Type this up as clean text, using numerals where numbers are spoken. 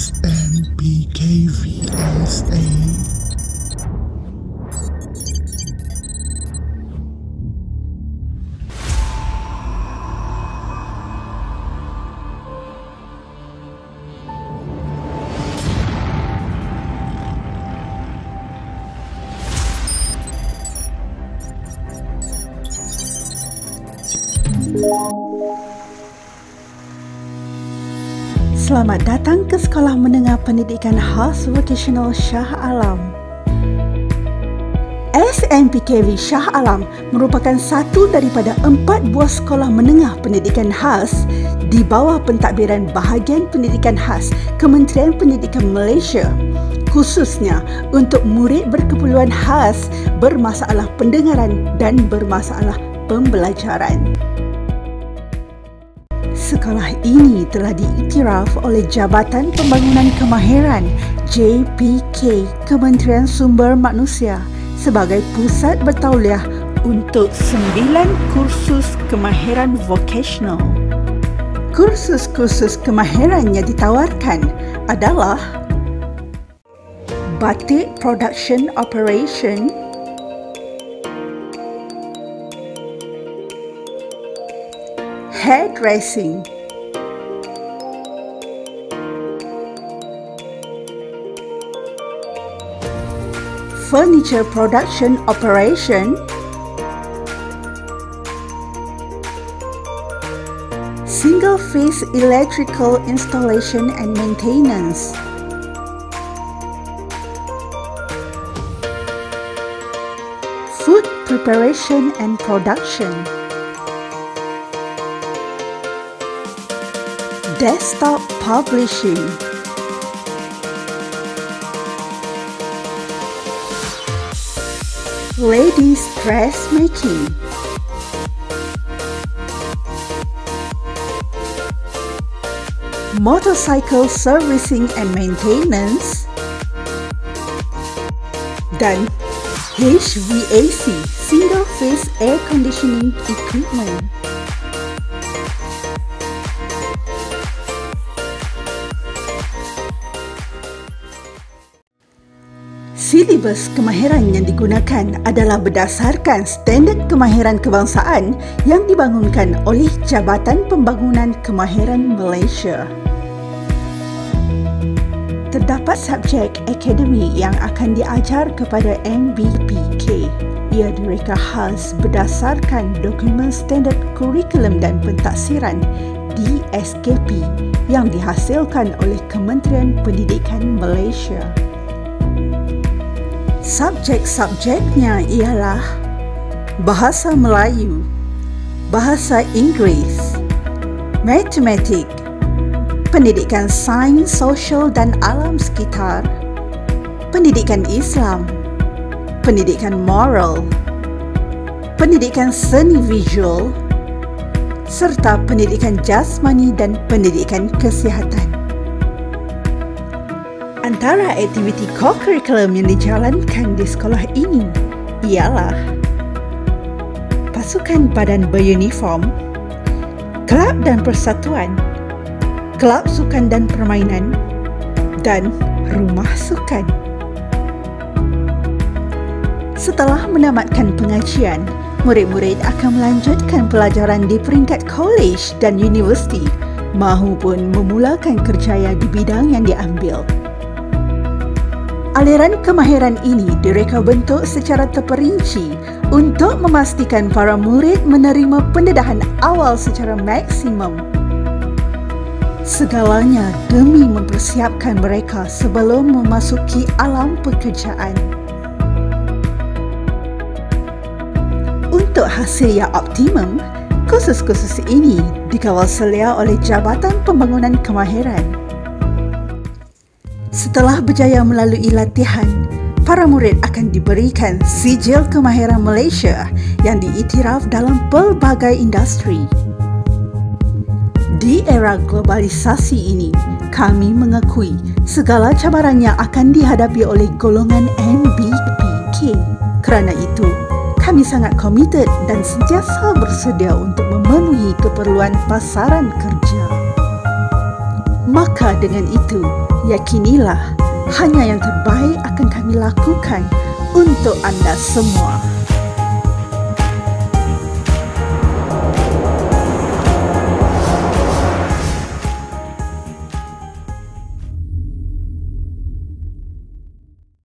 SNPKVSA. Selamat datang ke Sekolah Menengah Pendidikan Khas Vocational Shah Alam. SNPKV Shah Alam merupakan satu daripada 4 buah sekolah menengah pendidikan khas di bawah pentadbiran Bahagian Pendidikan Khas Kementerian Pendidikan Malaysia, khususnya untuk murid berkeperluan khas bermasalah pendengaran dan bermasalah pembelajaran. Sekolah ini telah diiktiraf oleh Jabatan Pembangunan Kemahiran JPK Kementerian Sumber Manusia sebagai pusat bertauliah untuk 9 kursus kemahiran vocational. Kursus-kursus kemahiran yang ditawarkan adalah Batik Production Operation, Hairdressing, Furniture Production Operation, Single Phase Electrical Installation and Maintenance, Food Preparation and Production, Desktop Publishing, Ladies Dressmaking, Motorcycle Servicing and Maintenance, dan HVAC Single Phase Air Conditioning Equipment. Silibus kemahiran yang digunakan adalah berdasarkan standard kemahiran kebangsaan yang dibangunkan oleh Jabatan Pembangunan Kemahiran Malaysia. Terdapat subjek akademik yang akan diajar kepada MBPK. Ia direka khas berdasarkan dokumen standard kurikulum dan pentaksiran DSKP yang dihasilkan oleh Kementerian Pendidikan Malaysia. Subjek-subjeknya ialah Bahasa Melayu, Bahasa Inggeris, Matematik, Pendidikan Sains Sosial dan Alam Sekitar, Pendidikan Islam, Pendidikan Moral, Pendidikan Seni Visual, serta Pendidikan Jasmani dan Pendidikan Kesihatan. Antara aktiviti co-curriculum yang dijalankan di sekolah ini ialah pasukan badan beruniform, kelab dan persatuan, kelab sukan dan permainan, dan rumah sukan. Setelah menamatkan pengajian, murid-murid akan melanjutkan pelajaran di peringkat kolej dan universiti mahupun memulakan kerjaya di bidang yang diambil. Aliran kemahiran ini direka bentuk secara terperinci untuk memastikan para murid menerima pendedahan awal secara maksimum. Segalanya demi mempersiapkan mereka sebelum memasuki alam pekerjaan. Untuk hasil yang optimum, kursus-kursus ini dikawal selia oleh Jabatan Pembangunan Kemahiran. Setelah berjaya melalui latihan, para murid akan diberikan sijil kemahiran Malaysia yang diiktiraf dalam pelbagai industri. Di era globalisasi ini, kami mengakui segala cabaran yang akan dihadapi oleh golongan MBPK. Kerana itu, kami sangat komited dan sentiasa bersedia untuk memenuhi keperluan pasaran kerja. Maka dengan itu, yakinilah hanya yang terbaik akan kami lakukan untuk anda semua.